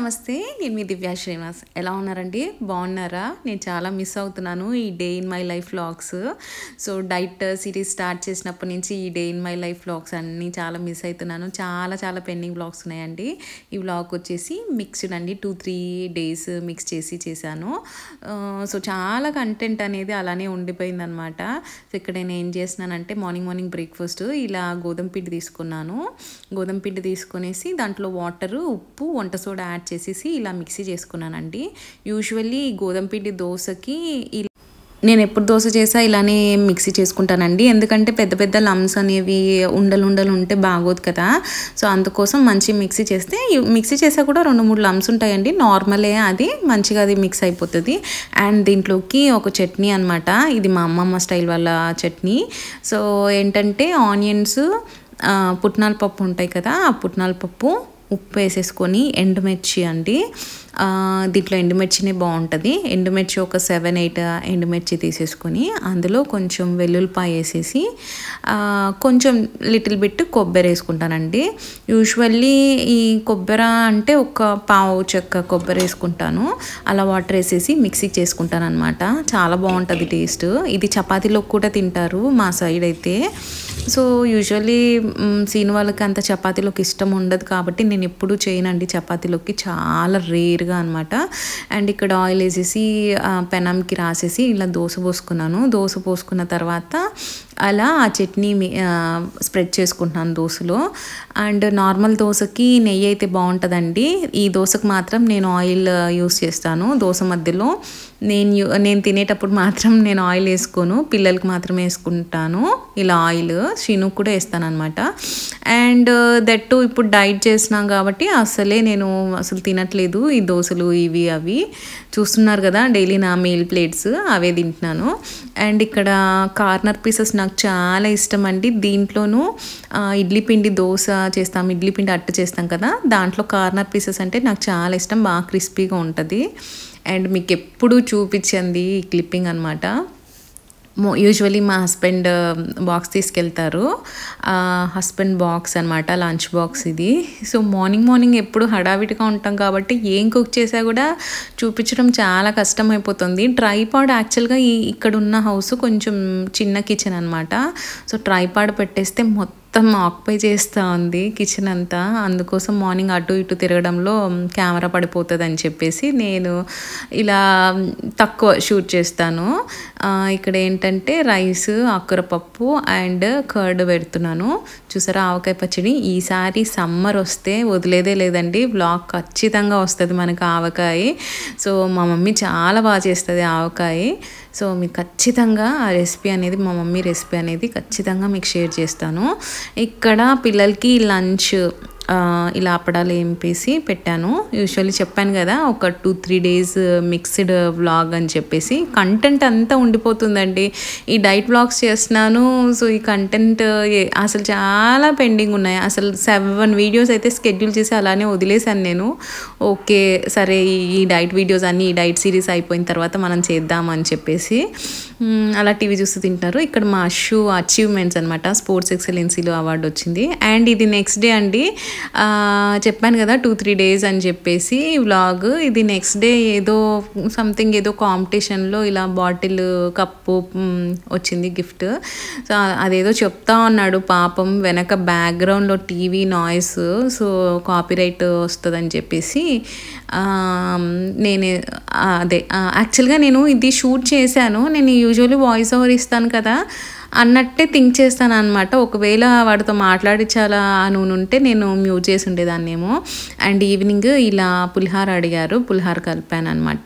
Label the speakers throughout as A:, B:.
A: నమస్తే. నేను మీ దివ్యా శ్రీనివాస్. ఎలా ఉన్నారండి? బాగున్నారా? నేను చాలా మిస్ అవుతున్నాను ఈ day in my life vlogs. So diet series start చేసినప్పటి నుంచి ఈ day in my life vlogs అన్నీ చాలా మిస్ అవుతున్నాను. చాలా పెండింగ్ వ్లాగ్స్ ఉన్నాయండి. ఈ వ్లాగ్ వచ్చేసి మిక్స్డ్ అండి. 2-3 డేస్ మిక్స్ చేసి చేశాను. సో చాలా కంటెంట్ అనేది అలానే ఉండిపోయిందనమాట. సో ఇక్కడ నేను ఏం చేస్తున్నానంటే మార్నింగ్ బ్రేక్ఫాస్ట్ ఇలా గోధుమ పిండి తీసుకున్నాను. గోధుమ పిండి తీసుకునేసి దాంట్లో వాటరు, ఉప్పు, వంట సోడా యాడ్ చేసేసి ఇలా మిక్సీ చేసుకున్నానండి. యూజువల్లీ గోధుమ పిండి దోశకి నేను ఎప్పుడు దోశ చేసా ఇలానే మిక్సీ చేసుకుంటానండి. ఎందుకంటే పెద్ద లమ్స్ అనేవి ఉండలు ఉంటే బాగోదు కదా. సో అందుకోసం మంచి మిక్సీ చేస్తే, మిక్సీ చేసా కూడా 2-3 లమ్స్ ఉంటాయండి. నార్మలే, అది మంచిగా అది మిక్స్ అయిపోతుంది. అండ్ దీంట్లోకి ఒక చట్నీ అనమాట. ఇది మా అమ్మమ్మ స్టైల్ వాళ్ళ చట్నీ. సో ఏంటంటే ఆనియన్స్, పుట్నాల పప్పు ఉంటాయి కదా, ఆ పుట్నాల పప్పు, ఉప్పు వేసేసుకొని ఎండుమిర్చి అండి. దీంట్లో ఎండుమిర్చినే బాగుంటుంది. ఎండుమిర్చి ఒక 7-8 ఎండుమిర్చి తీసేసుకొని అందులో కొంచెం వెల్లుల్లిపాయ వేసేసి కొంచెం లిటిల్ బిట్ కొబ్బరి వేసుకుంటానండి. యూజువల్లీ ఈ కొబ్బరి అంటే ఒక పావు చెక్క కొబ్బరి వేసుకుంటాను. అలా వాటర్ వేసేసి మిక్సీ చేసుకుంటాను అనమాట. చాలా బాగుంటుంది టేస్ట్. ఇది చపాతీలో కూడా తింటారు మా సైడ్ అయితే. సో యూజువల్లీ సీన్ వాళ్ళకి అంత చపాతీలోకి ఇష్టం ఉండదు కాబట్టి నేను ఎప్పుడూ చేయనండి చపాతీలోకి, చాలా రేర్గా అనమాట. అండ్ ఇక్కడ ఆయిల్ వేసేసి పెనంకి రాసేసి ఇలా దోశ పోసుకున్నాను. దోశ పోసుకున్న తర్వాత అలా ఆ చట్నీ స్ప్రెడ్ చేసుకుంటున్నాను దోశలో. అండ్ నార్మల్ దోశకి నెయ్యి అయితే బాగుంటుందండి. ఈ దోశకు మాత్రం నేను ఆయిల్ యూస్ చేస్తాను. దోశ మధ్యలో నేను తినేటప్పుడు మాత్రం నేను ఆయిల్ వేసుకోను, పిల్లలకి మాత్రమే వేసుకుంటాను ఇలా ఆయిల్. శ్రీనుకు కూడా వేస్తాను అనమాట. అండ్ దట్టు ఇప్పుడు డైట్ చేస్తున్నాం కాబట్టి నేను అసలు తినట్లేదు ఈ దోశలు ఇవి అవి. చూస్తున్నారు కదా డైలీ నా మీల్ ప్లేట్స్ అవే తింటున్నాను. అండ్ ఇక్కడ కార్నర్ పీసెస్ నాకు చాలా ఇష్టం అండి. దీంట్లోనూ ఇడ్లీ పిండి దోశ చేస్తాం, ఇడ్లీ పిండి అట్టు చేస్తాం కదా, దాంట్లో కార్నర్ పీసెస్ అంటే నాకు చాలా ఇష్టం. బాగా క్రిస్పీగా ఉంటుంది. అండ్ మీకు ఎప్పుడు చూపించింది ఈ క్లిప్పింగ్ అనమాట. యూజువలీ మా హస్బెండ్ బాక్స్ తీసుకెళ్తారు. హస్బెండ్ బాక్స్ అనమాట, లంచ్ బాక్స్ ఇది. సో మార్నింగ్ ఎప్పుడు హడావిడిగా ఉంటాం కాబట్టి ఏం కుక్ చేసా కూడా చూపించడం చాలా కష్టం అయిపోతుంది. ట్రైపాడ్ యాక్చువల్గా ఇక్కడ ఉన్న హౌస్ కొంచెం చిన్న కిచెన్ అనమాట. సో ట్రైపాడ్ పెట్టేస్తే మొత్తం ఆక్యుపై చేస్తూ ఉంది కిచెన్ అంతా. అందుకోసం మార్నింగ్ అటు ఇటు తిరగడంలో కెమెరా పడిపోతుంది అని చెప్పేసి నేను ఇలా తక్కువ షూట్ చేస్తాను. ఇక్కడ ఏంటంటే రైస్, ఆకుకూరపప్పు అండ్ కర్డ్ పెడుతున్నాను. చూసారా ఆవకాయ పచ్చడి. ఈసారి సమ్మర్ వస్తే వదిలేదే లేదండి, వ్లాగ్ ఖచ్చితంగా వస్తుంది మనకు ఆవకాయ. సో మా మమ్మీ చాలా బాగా చేస్తుంది ఆవకాయ. సో మీకు ఖచ్చితంగా ఆ రెసిపీ అనేది, మా మమ్మీ రెసిపీ అనేది ఖచ్చితంగా మీకు షేర్ చేస్తాను. ఇక్కడ పిల్లలకి లంచ్ ఇలా అప్పడాలు ఏంపేసి పెట్టాను. యూజువల్లీ చెప్పాను కదా ఒక 2-3 డేస్ మిక్స్డ్ వ్లాగ్ అని చెప్పేసి. కంటెంట్ అంతా ఉండిపోతుందండి. ఈ డైట్ వ్లాగ్స్ చేస్తున్నాను. సో ఈ కంటెంట్ అసలు చాలా పెండింగ్ ఉన్నాయి. అసలు 7 వీడియోస్ అయితే స్కెడ్యూల్ చేసి అలానే వదిలేశాను నేను. ఓకే సరే ఈ డైట్ వీడియోస్ అన్నీ, ఈ డైట్ సిరీస్ అయిపోయిన తర్వాత మనం చేద్దామని చెప్పేసి అలా టీవీ చూస్తూ తింటారు. ఇక్కడ మా షూ అచీవ్మెంట్స్ అనమాట, స్పోర్ట్స్ ఎక్సలెన్సీలో అవార్డు వచ్చింది. అండ్ ఇది నెక్స్ట్ డే అండి. చెప్పాను కదా 2-3 డేస్ అని చెప్పేసి వ్లాగ్. ఇది నెక్స్ట్ డే ఏదో సంథింగ్ ఏదో కాంపిటీషన్లో ఇలా బాటిల్, కప్పు వచ్చింది గిఫ్ట్. సో అదేదో చెప్తా ఉన్నాడు పాపం, వెనక బ్యాక్గ్రౌండ్లో టీవీ నాయిస్, సో కాపీరైట్ వస్తుందని చెప్పేసి నేనే యాక్చువల్గా నేను ఇది షూట్ చేశాను. నేను యూజువల్లీ వాయిస్ ఓవర్ ఇస్తాను కదా అన్నట్టే థింక్ చేస్తాను అనమాట. ఒకవేళ వాడితో మాట్లాడించాలా అని ఉంటే నేను మ్యూట్ చేసి ఉండేదాన్నేమో. అండ్ ఈవినింగ్ ఇలా పులిహార అడిగారు, పులిహార కలిపాను అనమాట.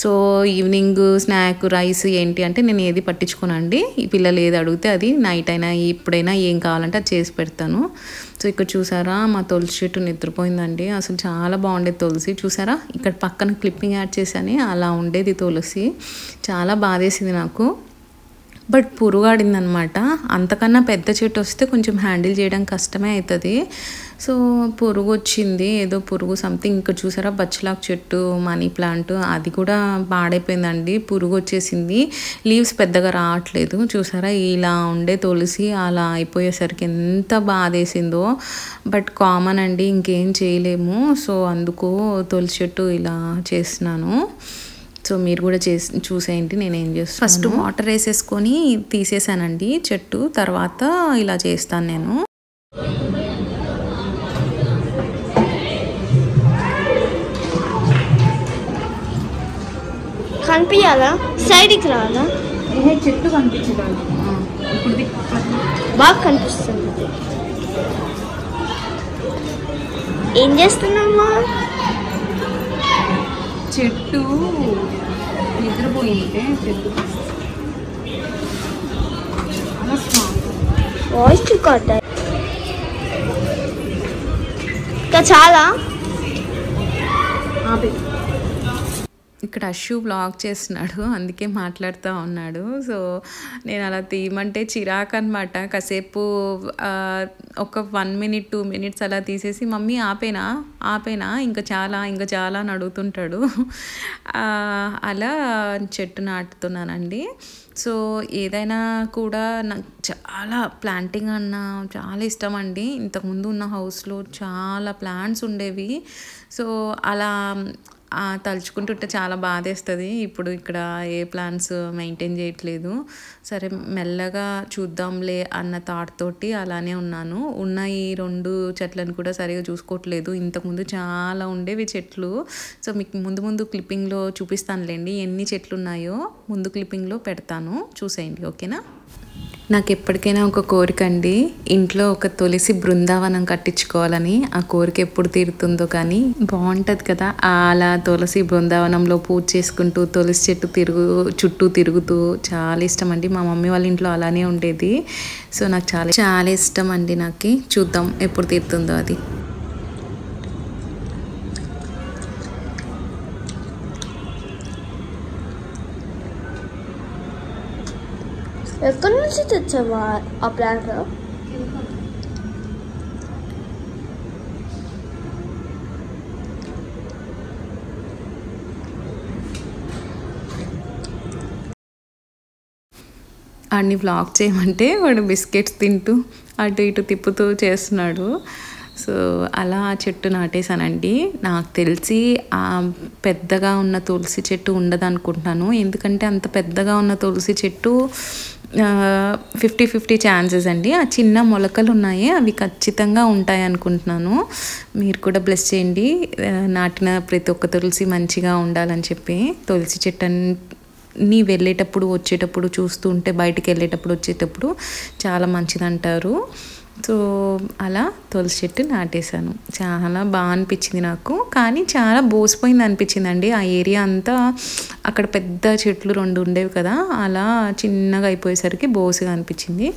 A: సో ఈవినింగ్ స్నాక్ రైస్ ఏంటి అంటే నేను ఏది పట్టించుకోనండి. ఈ పిల్లలు ఏది అడిగితే అది నైట్ అయినా ఇప్పుడైనా ఏం కావాలంటే అది చేసి పెడతాను. సో ఇక్కడ చూసారా మా తులసి చెట్టు నిద్రపోయిందండి. అసలు చాలా బాగుండేది తులసి. చూసారా ఇక్కడ పక్కన క్లిప్పింగ్ యాడ్ చేశాను, అలా ఉండేది తులసి. చాలా బాధేసింది నాకు. బట్ పురుగాడిందనమాట. అంతకన్నా పెద్ద చెట్టు వస్తే కొంచెం హ్యాండిల్ చేయడం కష్టమే అవుతుంది. సో పురుగు వచ్చింది, ఏదో పురుగు సంథింగ్. ఇక్కడ చూసారా బచ్చలాకు చెట్టు, మనీ ప్లాంట్ అది కూడా పాడైపోయిందండి, పురుగు వచ్చేసింది. లీవ్స్ పెద్దగా రావట్లేదు. చూసారా ఇలా ఉండే తులసి అలా అయిపోయేసరికి ఎంత బాధేసిందో. బట్ కామన్ అండి, ఇంకేం చేయలేము. సో అందుకు తులసి చెట్టు ఇలా చేస్తున్నాను. సో మీరు కూడా చూసేయండి నేనేం చేస్తాను. ఫస్ట్ వాటర్ వేసేసుకొని తీసేసానండి చెట్టు, తర్వాత ఇలా చేస్తాను నేను.
B: కనిపించాలా, సైడ్కి రావాలా?
A: చెట్టు కనిపించదు,
B: బాగా కనిపిస్తుంది. ఏం చేస్తున్నామ్మా?
A: చెట్టు నిద్రపోయింటే చెట్టు
B: వాయిస్ రికార్డ్ ఇంకా చాలా.
A: ఇక్కడ అశు వ్లాగ్ చేస్తున్నాడు, అందుకే మాట్లాడుతూ ఉన్నాడు. సో నేను అలా తీయమంటే చిరాకు అనమాట. కాసేపు ఒక 1 minute 2 minutes అలా తీసేసి మమ్మీ ఆపేనా ఇంకా చాలా అని అడుగుతుంటాడు. అలా చెట్టు నాటుతున్నానండి. సో ఏదైనా కూడా నాకు చాలా ప్లాంటింగ్ అన్న చాలా ఇష్టం అండి. ఇంతకుముందు ఉన్న హౌస్లో చాలా ప్లాంట్స్ ఉండేవి. సో అలా తలుచుకుంటుంటే చాలా బాధేస్తుంది. ఇప్పుడు ఇక్కడ ఏ ప్లాన్స్ మెయింటైన్ చేయట్లేదు. సరే మెల్లగా చూద్దాంలే అన్న థాట్ తోటి అలానే ఉన్నాను. ఉన్న ఈ 2 చెట్లను కూడా సరిగా చూసుకోవట్లేదు. ఇంతకుముందు చాలా ఉండేవి చెట్లు. సో మీకు ముందు క్లిప్పింగ్లో చూపిస్తానులేండి ఎన్ని చెట్లు ఉన్నాయో. ముందు క్లిప్పింగ్లో పెడతాను, చూసేయండి, ఓకేనా. నాకు ఎప్పటికైనా ఒక కోరిక అండి, ఇంట్లో ఒక తులసి బృందావనం కట్టించుకోవాలని. ఆ కోరిక ఎప్పుడు తీరుతుందో కానీ బాగుంటుంది కదా. అలా తులసి బృందావనంలో పూజ చేసుకుంటూ తులసి చెట్టు చుట్టూ తిరుగుతూ చాలా ఇష్టం అండి. మా మమ్మీ వాళ్ళ ఇంట్లో అలానే ఉండేది. సో నాకు చాలా ఇష్టం అండి. నాకు చూద్దాం ఎప్పుడు తీరుతుందో అది.
B: ఎక్కడి నుంచి తెచ్చావా ఆ ప్లాంట్?
A: అన్ని వ్లాగ్ చేయమంటే వాడు బిస్కెట్స్ తింటూ అటు ఇటు తిప్పుతూ చేస్తున్నాడు. సో అలా చెట్టు నాటేశానండి. నాకు తెలిసి పెద్దగా ఉన్న తులసి చెట్టు ఉండదు అనుకుంటున్నాను. ఎందుకంటే అంత పెద్దగా ఉన్న తులసి చెట్టు 50-50 ఛాన్సెస్ అండి. ఆ చిన్న మొలకలు ఉన్నాయి, అవి ఖచ్చితంగా ఉంటాయి అనుకుంటున్నాను. మీరు కూడా బ్లెస్ చేయండి, నాటిన ప్రతి ఒక్క తులసి మంచిగా ఉండాలని చెప్పి. తులసి చెట్టు నీ వెళ్ళేటప్పుడు వచ్చేటప్పుడు చూస్తూ ఉంటే, బయటికి వెళ్ళేటప్పుడు వచ్చేటప్పుడు చాలా మంచిది అంటారు. సో అలా తులసి చెట్టు నాటేశాను. చాలా బాగా అనిపించింది నాకు, కానీ చాలా బోసిపోయింది అనిపించింది అండి. ఆ ఏరియా అంతా అక్కడ పెద్ద చెట్లు 2 ఉండేవి కదా, అలా చిన్నగా అయిపోయేసరికి బోసిగా అనిపించింది.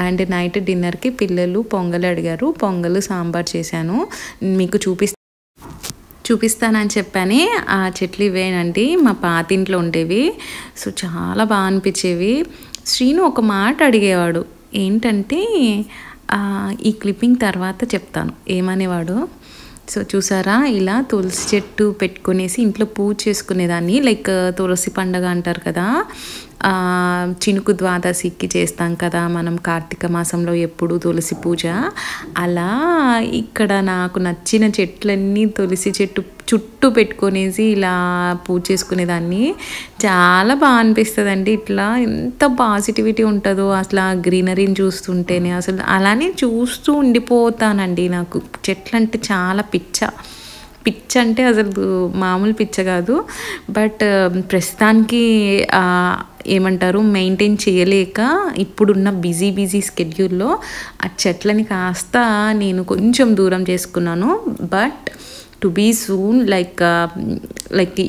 A: అండ్ నైట్ డిన్నర్కి పిల్లలు పొంగల్ అడిగారు, పొంగల్ సాంబార్ చేశాను. మీకు చూపిస్తానని చెప్పానే ఆ చెట్లు ఇవేనండి, మా పాతింట్లో ఉండేవి. సో చాలా బాగా అనిపించేవి. శ్రీను ఒక మాట అడిగేవాడు, ఏంటంటే ఈ క్లిప్పింగ్ తర్వాత చెప్తాను ఏమనేవాడు. సో చూసారా ఇలా తులసి చెట్టు పెట్టుకునేసి ఇంట్లో పూజ చేసుకునేదాన్ని. లైక్ తులసి పండగ అంటారు కదా, చినుకు ద్వాదశికి చేస్తాం కదా మనం కార్తీక మాసంలో ఎప్పుడు తులసి పూజ. అలా ఇక్కడ నాకు నచ్చిన చెట్లన్నీ తులసి చెట్టు చుట్టూ పెట్టుకొనేసి ఇలా పూజ చేసుకునేదాన్ని. చాలా బాగా అనిపిస్తుంది అండి. ఇట్లా ఎంత పాజిటివిటీ ఉంటుందో అసలు ఆ గ్రీనరీని చూస్తుంటేనే, అసలు అలానే చూస్తూ ఉండిపోతానండి. నాకు చెట్లు అంటే చాలా పిచ్చ అంటే అసలు మామూలు పిచ్చ కాదు. బట్ ప్రస్తుతానికి ఏమంటారు మెయింటైన్ చేయలేక ఇప్పుడున్న బిజీ స్కెడ్యూల్లో ఆ చెట్లని కాస్త నేను కొంచెం దూరం చేసుకున్నాను. But to be soon like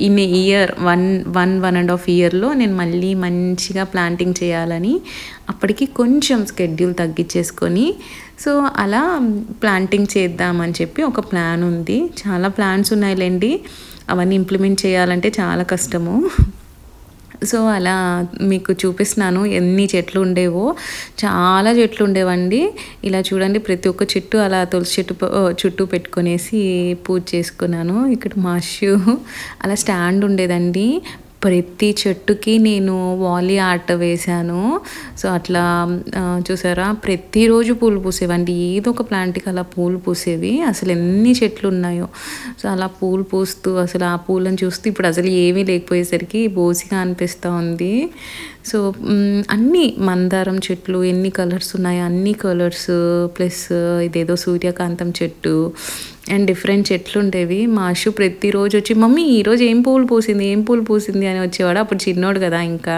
A: in a year 1.5 yearలో నేను మళ్ళీ మంచిగా ప్లాంటింగ్ చేయాలని అప్పటికి కొంచెం స్కెడ్యూల్ తగ్గించేసుకొని సో అలా ప్లాంటింగ్ చేద్దామని చెప్పి ఒక ప్లాన్ ఉంది. చాలా ప్లాన్స్ ఉన్నాయిలేండి, అవన్నీ ఇంప్లిమెంట్ చేయాలంటే చాలా కష్టము. సో అలా మీకు చూపిస్తున్నాను ఎన్ని చెట్లు ఉండేవో. చాలా చెట్లు ఉండేవండి. ఇలా చూడండి ప్రతి ఒక్క చెట్టు అలా తులసి చెట్టు చుట్టూ పెట్టుకునేసి పూజ చేసుకున్నాను. ఇక్కడ మా షూ అలా స్టాండ్ ఉండేదండి. ప్రతి చెట్టుకి నేను వాలీ ఆర్ట్ వేశాను. సో అట్లా చూసారా ప్రతిరోజు పూలు పూసేవండి. ఏదో ఒక ప్లాంట్కి అలా పూలు పూసేవి. అసలు ఎన్ని చెట్లు ఉన్నాయో. సో అలా పూలు పూస్తూ అసలు ఆ పూలను చూస్తూ ఇప్పుడు అసలు ఏమీ లేకపోయేసరికి బోసిగా అనిపిస్తూ ఉంది. సో అన్నీ మందారం చెట్లు ఎన్ని కలర్స్ ఉన్నాయో అన్ని కలర్స్, ప్లస్ ఇదేదో సూర్యకాంతం చెట్టు అండ్ డిఫరెంట్ చెట్లు ఉండేవి. మా అషు ప్రతిరోజు వచ్చి మమ్మీ ఈరోజు ఏం పూలు పూసింది అని వచ్చేవాడు. అప్పుడు చిన్నోడు కదా. ఇంకా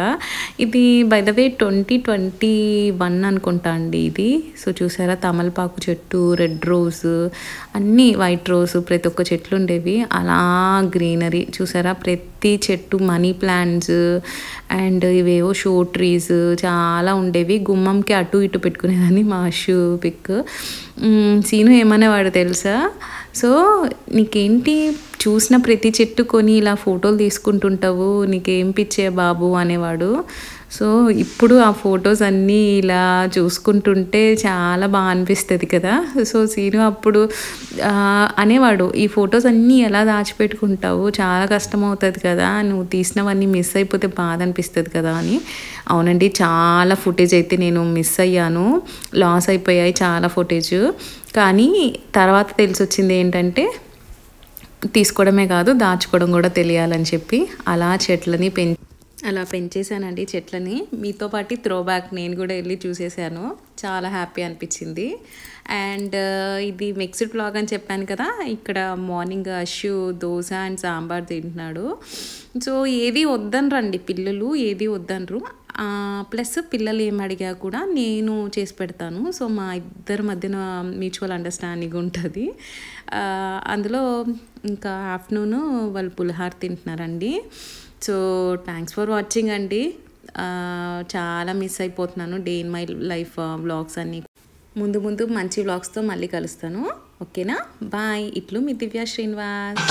A: ఇది బై ద వే 2021 అనుకుంటా అండి ఇది. సో చూసారా తమలపాకు చెట్టు, రెడ్ రోజ్, అన్నీ వైట్ రోజ్, ప్రతి ఒక్క చెట్లు ఉండేవి. అలా గ్రీనరీ చూసారా ప్రతి చెట్టు, మనీ ప్లాంట్స్ అండ్ ఇవేవో షో ట్రీస్ చాలా ఉండేవి. గుమ్మంకి అటు ఇటు పెట్టుకునేదాన్ని మా అషు పిక్. సీను ఏమనేవాడు తెలుసా, సో నీకేంటి చూసిన ప్రతి చెట్టు కొని ఇలా ఫోటోలు తీసుకుంటుంటావు, నీకేం పిచ్చే బాబు అనేవాడు. సో ఇప్పుడు ఆ ఫొటోస్ అన్నీ ఇలా చూసుకుంటుంటే చాలా బాగా అనిపిస్తుంది కదా. సో సీను అప్పుడు అనేవాడు ఈ ఫొటోస్ అన్నీ ఎలా దాచిపెట్టుకుంటావు, చాలా కష్టం అవుతుంది కదా, నువ్వు తీసినవన్నీ మిస్ అయిపోతే బాధ అనిపిస్తుంది కదా అని. అవునండి చాలా ఫుటేజ్ అయితే నేను మిస్ అయ్యాను, లాస్ అయిపోయాయి చాలా ఫుటేజ్. కానీ తర్వాత తెలిసి వచ్చింది ఏంటంటే తీసుకోవడమే కాదు దాచుకోవడం కూడా తెలియాలని చెప్పి అలా చెట్లని అలా పెంచేసానండి చెట్లని. మీతో పాటు త్రో బ్యాక్ నేను కూడా వెళ్ళి చూసేసాను, చాలా హ్యాపీ అనిపించింది. అండ్ ఇది మిక్స్డ్ వ్లాగ్ అని చెప్పాను కదా. ఇక్కడ మార్నింగ్ అషు దోశ అండ్ సాంబార్ తింటున్నాడు. సో ఏది వద్దనరండి పిల్లలు, ఏది వద్దనరు. ప్లస్ పిల్లలు ఏం అడిగా కూడా నేను చేసి పెడతాను. సో మా ఇద్దరి మధ్యన మ్యూచువల్ అండర్స్టాండింగ్ ఉంటుంది. అందులో ఇంకా ఆఫ్టర్నూన్ వాళ్ళు పులిహార తింటున్నారండి. సో థ్యాంక్స్ ఫర్ వాచింగ్ అండి. చాలా మిస్ అయిపోతున్నాను day in my life vlogs అన్నీ. ముందు మంచి వ్లాగ్స్తో మళ్ళీ కలుస్తాను. ఓకేనా, బాయ్. ఇట్లు మీ దివ్య శ్రీనివాస్.